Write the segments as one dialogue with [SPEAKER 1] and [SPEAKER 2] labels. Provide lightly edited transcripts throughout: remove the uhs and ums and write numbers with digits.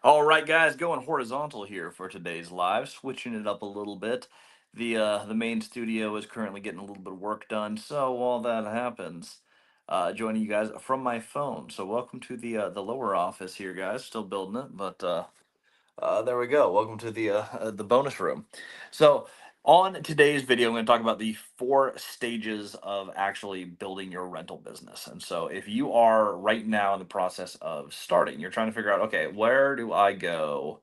[SPEAKER 1] All right, guys, going horizontal here for today's live, switching it up a little bit. The main studio is currently getting a little bit of work done, so while that happens, joining you guys from my phone. So welcome to the lower office here, guys. Still building it, but there we go. Welcome to the bonus room. So on today's video, I'm going to talk about the 4 stages of actually building your rental business. And so if you are right now in the process of starting, you're trying to figure out, okay, where do I go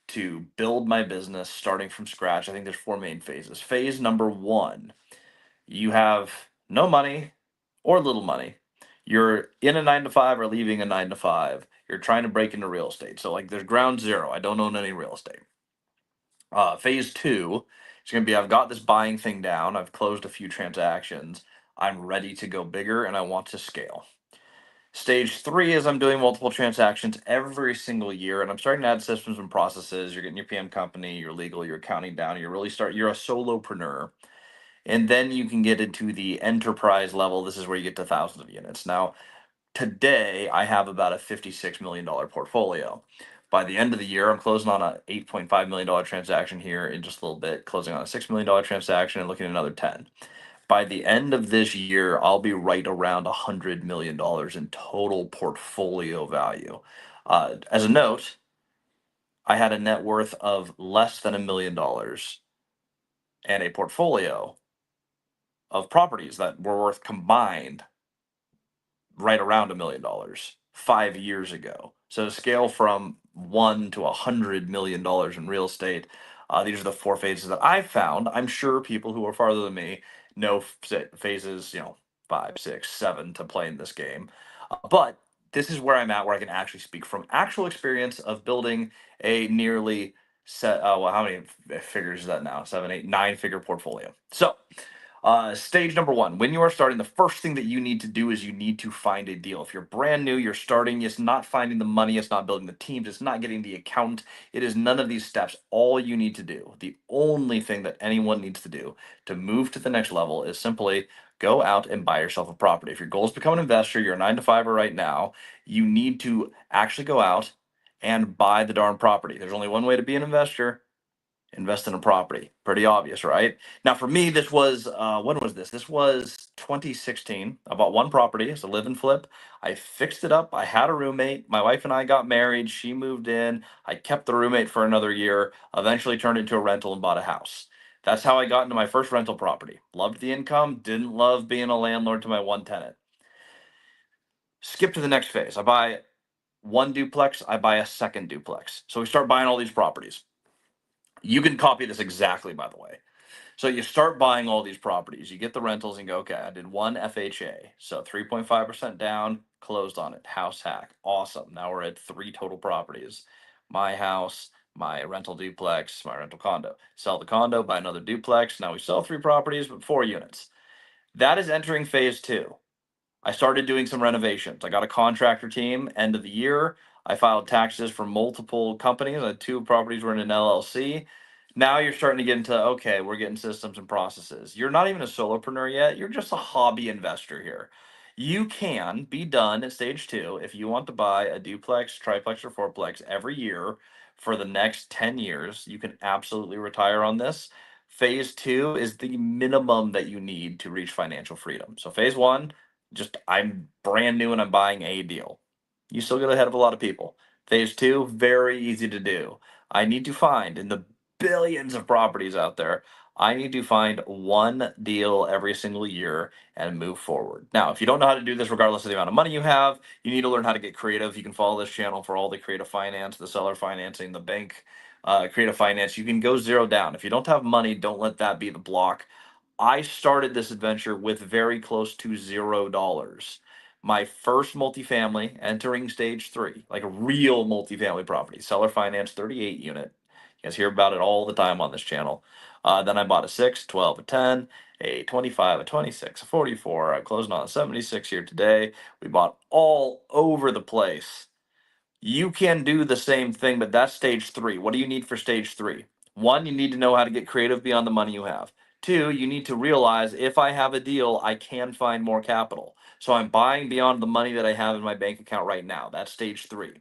[SPEAKER 1] to build my business starting from scratch? I think there's 4 main phases. Phase number 1, you have no money or little money. You're in a 9 to 5 or leaving a 9 to 5. You're trying to break into real estate. So like there's ground zero. I don't own any real estate. Phase 2 is going to be, I've got this buying thing down. I've closed a few transactions. I'm ready to go bigger and I want to scale. Stage 3 is I'm doing multiple transactions every single year and I'm starting to add systems and processes. You're getting your PM company, your legal, your accounting down. You're a solopreneur. And then you can get into the enterprise level. This is where you get to thousands of units. Now, today I have about a $56 million portfolio. By the end of the year, I'm closing on a $8.5 million transaction here in just a little bit, closing on a $6 million transaction and looking at another 10. By the end of this year, I'll be right around $100 million in total portfolio value. As a note, I had a net worth of less than $1 million and a portfolio of properties that were worth combined right around $1 million 5 years ago. So to scale from 1 to $100 million in real estate, these are the 4 phases that I've found. I'm sure people who are farther than me know phases, 5, 6, 7 to play in this game. But this is where I'm at, where I can actually speak from actual experience of building a nearly set. Well, how many figures is that now? 7, 8, 9 figure portfolio. So stage number 1, when you are starting, the first thing that you need to do is you need to find a deal. If you're brand new, you're starting, it's not finding the money, it's not building the teams, it's not getting the accountant, it is none of these steps. All you need to do, the only thing that anyone needs to do to move to the next level is simply go out and buy yourself a property. If your goal is to become an investor, you're a 9 to 5er right now, you need to actually go out and buy the darn property. There's only one way to be an investor: invest in a property. Pretty obvious, right? Now, for me, this was when was this? This was 2016. I bought one property. It's a live and flip. I fixed it up. I had a roommate. My wife and I got married. She moved in. I kept the roommate for another year. Eventually, turned it into a rental and bought a house. That's how I got into my first rental property. Loved the income. Didn't love being a landlord to my one tenant. Skip to the next phase. I buy one duplex. I buy a second duplex. So we start buying all these properties. You can copy this exactly, by the way. So you start buying all these properties, you get the rentals and go, okay, I did one FHA. So 3.5% down, closed on it. House hack. Awesome. Now we're at 3 total properties: my house, my rental duplex, my rental condo. Sell the condo, buy another duplex. Now we sell 3 properties, but 4 units. That is entering phase 2. I started doing some renovations. I got a contractor team. End of the year, I filed taxes for multiple companies. 2 properties were in an LLC. Now you're starting to get into, okay, we're getting systems and processes. You're not even a solopreneur yet. You're just a hobby investor here. You can be done at stage 2 if you want to buy a duplex, triplex, or fourplex every year for the next 10 years. You can absolutely retire on this. Phase 2 is the minimum that you need to reach financial freedom. So phase 1, just I'm brand new and I'm buying a deal. You still get ahead of a lot of people. Phase 2, very easy to do. I need to find in the billions of properties out there, I need to find one deal every single year and move forward. Now, if you don't know how to do this, regardless of the amount of money you have, you need to learn how to get creative. You can follow this channel for all the creative finance, the seller financing, the bank creative finance. You can go zero down. If you don't have money, don't let that be the block. I started this adventure with very close to $0. My first multifamily entering stage three, like a real multifamily property, seller finance 38 unit. You guys hear about it all the time on this channel. Then I bought a 6, 12, a 10, a 25, a 26, a 44. I closed on a 76 here today. We bought all over the place. You can do the same thing, but that's stage three. What do you need for stage three? One, you need to know how to get creative beyond the money you have. Two, you need to realize if I have a deal, I can find more capital. So I'm buying beyond the money that I have in my bank account right now. That's stage three.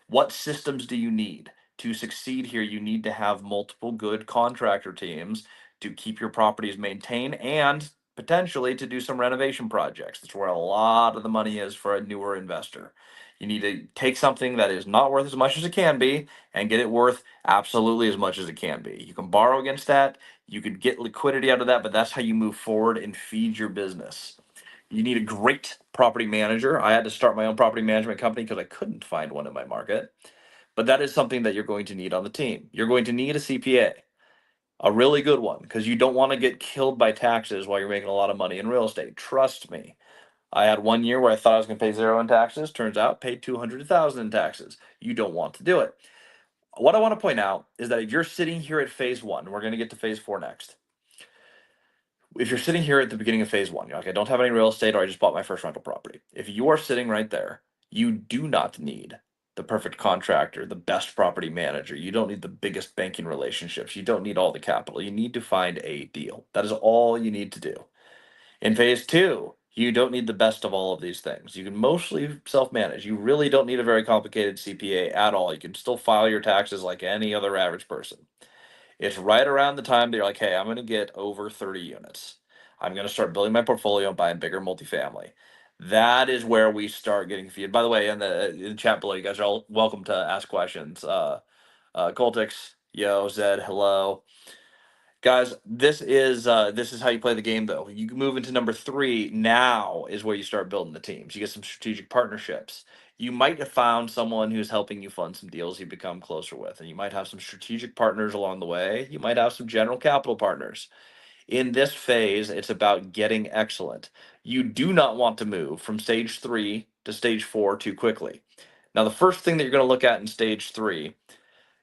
[SPEAKER 1] What systems do you need to succeed here? You need to have multiple good contractor teams to keep your properties maintained and potentially to do some renovation projects. That's where a lot of the money is for a newer investor. You need to take something that is not worth as much as it can be and get it worth absolutely as much as it can be. You can borrow against that, you could get liquidity out of that, but that's how you move forward and feed your business. You need a great property manager. I had to start my own property management company because I couldn't find one in my market. But that is something that you're going to need on the team. You're going to need a CPA, a really good one, because you don't want to get killed by taxes while you're making a lot of money in real estate. Trust me. I had 1 year where I thought I was going to pay zero in taxes. Turns out, paid 200,000 in taxes. You don't want to do it. What I want to point out is that if you're sitting here at phase one, we're going to get to phase four next. If you're sitting here at the beginning of phase one, you're like, I don't have any real estate, or I just bought my first rental property. If you are sitting right there, you do not need the perfect contractor, the best property manager. You don't need the biggest banking relationships. You don't need all the capital. You need to find a deal. That is all you need to do. In phase two, you don't need the best of all of these things. You can mostly self manage. You really don't need a very complicated CPA at all. You can still file your taxes like any other average person. It's right around the time that you're like, hey, I'm going to get over 30 units. I'm going to start building my portfolio and buying bigger multifamily. That is where we start getting feed. By the way, in the chat below, you guys are all welcome to ask questions. Coltix, yo, Zed, hello. Guys, this is how you play the game though. You can move into number three. Now is where you start building the teams. You get some strategic partnerships. You might have found someone who's helping you fund some deals you become closer with, and you might have some strategic partners along the way. You might have some general capital partners. In this phase, it's about getting excellent. You do not want to move from stage three to stage four too quickly. Now, the first thing that you're going to look at in stage three,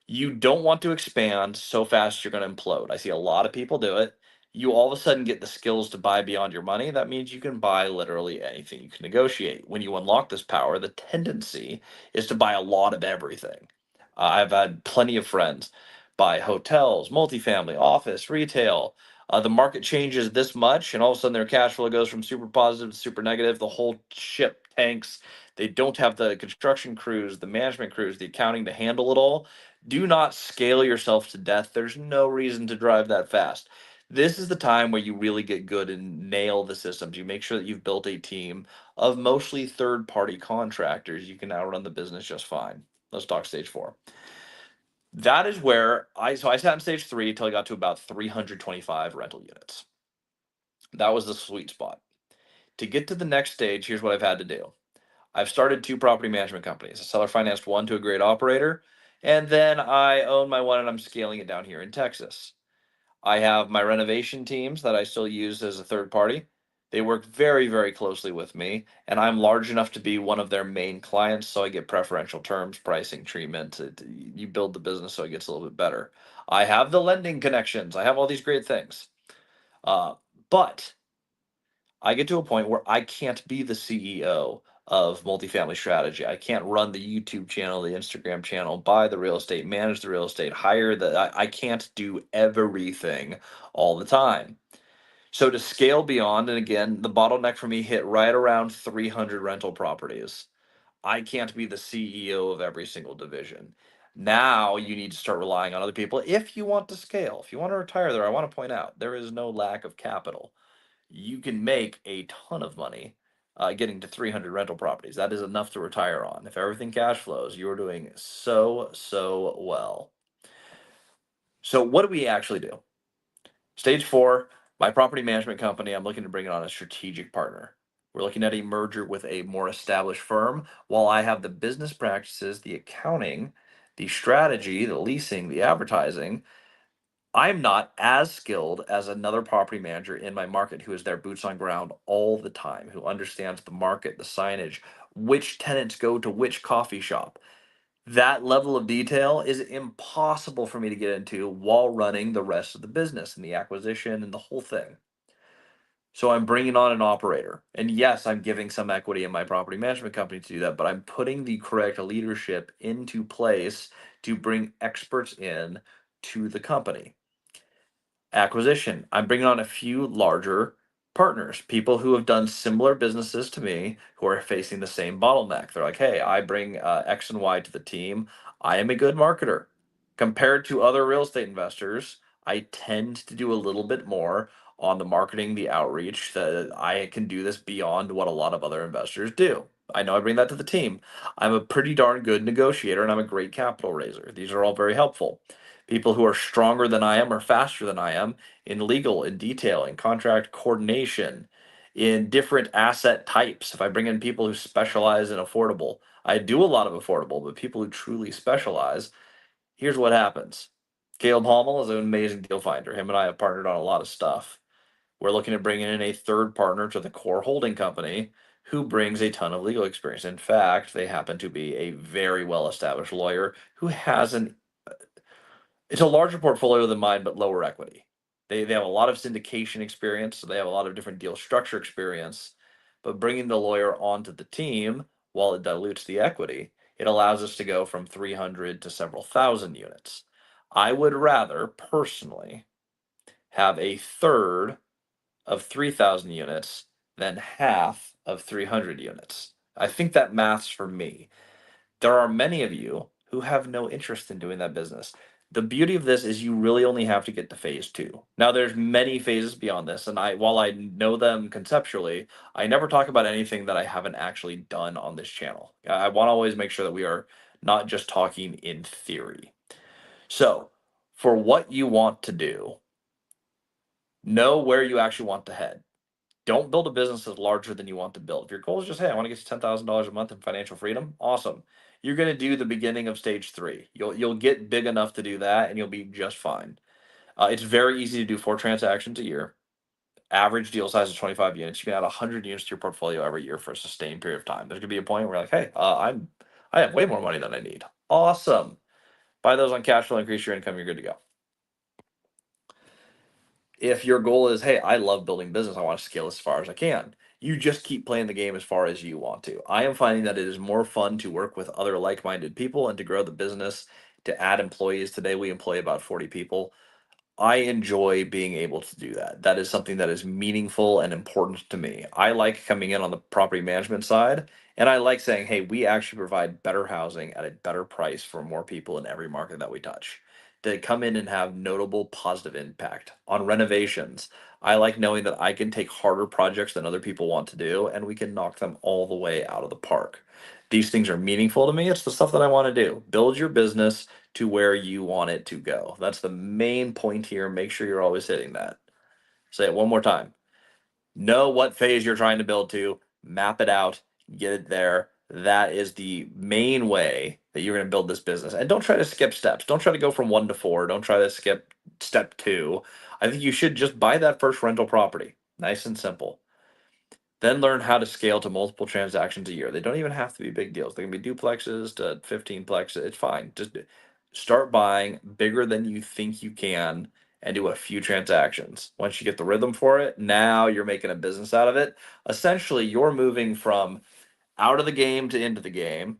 [SPEAKER 1] you don't want to expand so fast you're going to implode. I see a lot of people do it. You all of a sudden get the skills to buy beyond your money. That means you can buy literally anything. You can negotiate. When you unlock this power, the tendency is to buy a lot of everything. I've had plenty of friends buy hotels, multifamily, office, retail. The market changes this much, and all of a sudden their cash flow goes from super positive to super negative. The whole ship tanks. They don't have the construction crews, the management crews, the accounting to handle it all. Do not scale yourself to death. There's no reason to drive that fast. This is the time where you really get good and nail the systems. You make sure that you've built a team of mostly third party contractors. You can now run the business just fine. Let's talk stage four. That is where I sat in stage three until I got to about 325 rental units. That was the sweet spot. To get to the next stage, here's what I've had to do. I've started two property management companies. I seller financed one to a great operator, and then I own my one and I'm scaling it down here in Texas. I have my renovation teams that I still use as a third party. They work very, very closely with me, and I'm large enough to be one of their main clients, so I get preferential terms, pricing, treatment. You build the business so it gets a little bit better. I have the lending connections. I have all these great things. Uh, but I get to a point where I can't be the CEO of multifamily strategy. I can't run the YouTube channel, the Instagram channel, buy the real estate, manage the real estate, hire I can't do everything all the time. So to scale beyond, and again, the bottleneck for me hit right around 300 rental properties. I can't be the CEO of every single division. Now you need to start relying on other people if you want to scale. If you want to retire there, I want to point out there is no lack of capital. You can make a ton of money getting to 300 rental properties. That is enough to retire on. If everything cash flows, you're doing so well. So, what do we actually do? Stage four, my property management company, I'm looking to bring it on a strategic partner. We're looking at a merger with a more established firm while I have the business practices, the accounting, the strategy, the leasing, the advertising, I'm not as skilled as another property manager in my market who is there boots on ground all the time, who understands the market, the signage, which tenants go to which coffee shop. That level of detail is impossible for me to get into while running the rest of the business and the acquisition and the whole thing. So I'm bringing on an operator. And yes, I'm giving some equity in my property management company to do that, but I'm putting the correct leadership into place to bring experts in to the company. Acquisition, I'm bringing on a few larger partners, people who have done similar businesses to me who are facing the same bottleneck. They're like, hey, I bring X and Y to the team. I am a good marketer. Compared to other real estate investors, I tend to do a little bit more on the marketing, the outreach, that I can do this beyond what a lot of other investors do. I know I bring that to the team. I'm a pretty darn good negotiator and I'm a great capital raiser. These are all very helpful. People who are stronger than I am or faster than I am in legal, in detailing, contract coordination, in different asset types. If I bring in people who specialize in affordable, I do a lot of affordable, but people who truly specialize, here's what happens. Caleb Hommel is an amazing deal finder. Him and I have partnered on a lot of stuff. We're looking at bringing in a third partner to the core holding company who brings a ton of legal experience. In fact, they happen to be a very well established lawyer who has an it's a larger portfolio than mine, but lower equity. They have a lot of syndication experience, so they have a lot of different deal structure experience. But bringing the lawyer onto the team, while it dilutes the equity, it allows us to go from 300 to several thousand units. I would rather personally have a third of 3,000 units than half of 300 units. I think that maths for me. There are many of you who have no interest in doing that business. The beauty of this is you really only have to get to phase two. Now there's many phases beyond this, and while I know them conceptually, I never talk about anything that I haven't actually done on this channel. I want to always make sure that we are not just talking in theory. So, for what you want to do, know where you actually want to head. Don't build a business that's larger than you want to build. If your goal is just, hey, I want to get to $10,000 a month in financial freedom, awesome. You're going to do the beginning of stage three. You'll get big enough to do that, and you'll be just fine. It's very easy to do 4 transactions a year. Average deal size is 25 units. You can add 100 units to your portfolio every year for a sustained period of time. There's going to be a point where you're like, hey, I have way more money than I need. Awesome. Buy those on cash flow, increase your income. You're good to go. If your goal is, hey, I love building business, I want to scale as far as I can, you just keep playing the game as far as you want to. I am finding that it is more fun to work with other like minded people and to grow the business, to add employees. Today, we employ about 40 people. I enjoy being able to do that. That is something that is meaningful and important to me. I like coming in on the property management side, and I like saying, hey, we actually provide better housing at a better price for more people in every market that we touch. To come in and have notable positive impact on renovations. I like knowing that I can take harder projects than other people want to do, and we can knock them all the way out of the park. These things are meaningful to me. It's the stuff that I want to do. Build your business to where you want it to go. That's the main point here. Make sure you're always hitting that. Say it one more time. Know what phase you're trying to build to, map it out, get it there. That is the main way that you're going to build this business. And don't try to skip steps. Don't try to go from 1 to 4. Don't try to skip step 2. I think you should just buy that first rental property. Nice and simple. Then learn how to scale to multiple transactions a year. They don't even have to be big deals. They can be duplexes to 15 plexes. It's fine. Just start buying bigger than you think you can and do a few transactions. Once you get the rhythm for it, now you're making a business out of it. Essentially, you're moving from out of the game to into the game.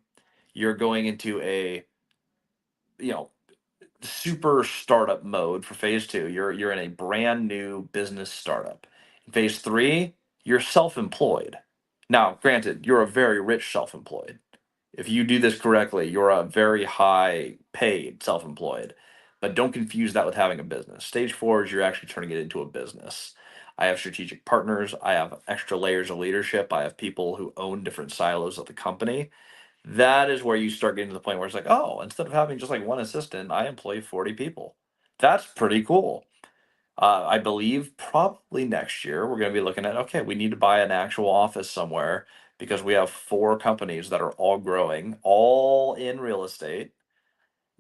[SPEAKER 1] You're going into a, you know, super startup mode for phase two. You're in a brand new business startup. In phase three, you're self-employed. Now, granted, you're a very rich self-employed. If you do this correctly, you're a very high paid self-employed. But don't confuse that with having a business. Stage four is you're actually turning it into a business. I have strategic partners. I have extra layers of leadership. I have people who own different silos of the company. That is where you start getting to the point where it's like, oh, instead of having just like one assistant, I employ 40 people. That's pretty cool. I believe probably next year we're going to be looking at, okay, we need to buy an actual office somewhere because we have 4 companies that are all growing, all in real estate.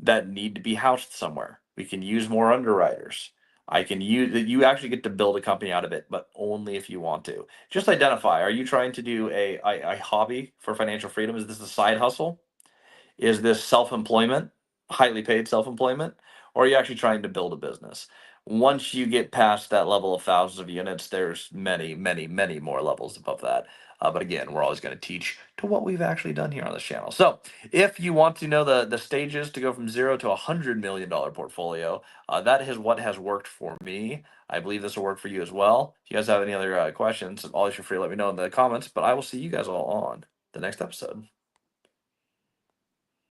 [SPEAKER 1] that need to be housed somewhere. We can use more underwriters. I can use that. You actually get to build a company out of it, but only if you want to. Just identify, are you trying to do a hobby for financial freedom? Is this a side hustle? Is this self-employment, highly paid self-employment, or are you actually trying to build a business? Once you get past that level of thousands of units, there's many, many, many more levels above that. But again, we're always going to teach to what we've actually done here on this channel. So if you want to know the stages to go from zero to $100 million portfolio, that is what has worked for me. I believe this will work for you as well. If you guys have any other questions, always feel free to let me know in the comments. But I will see you guys all on the next episode.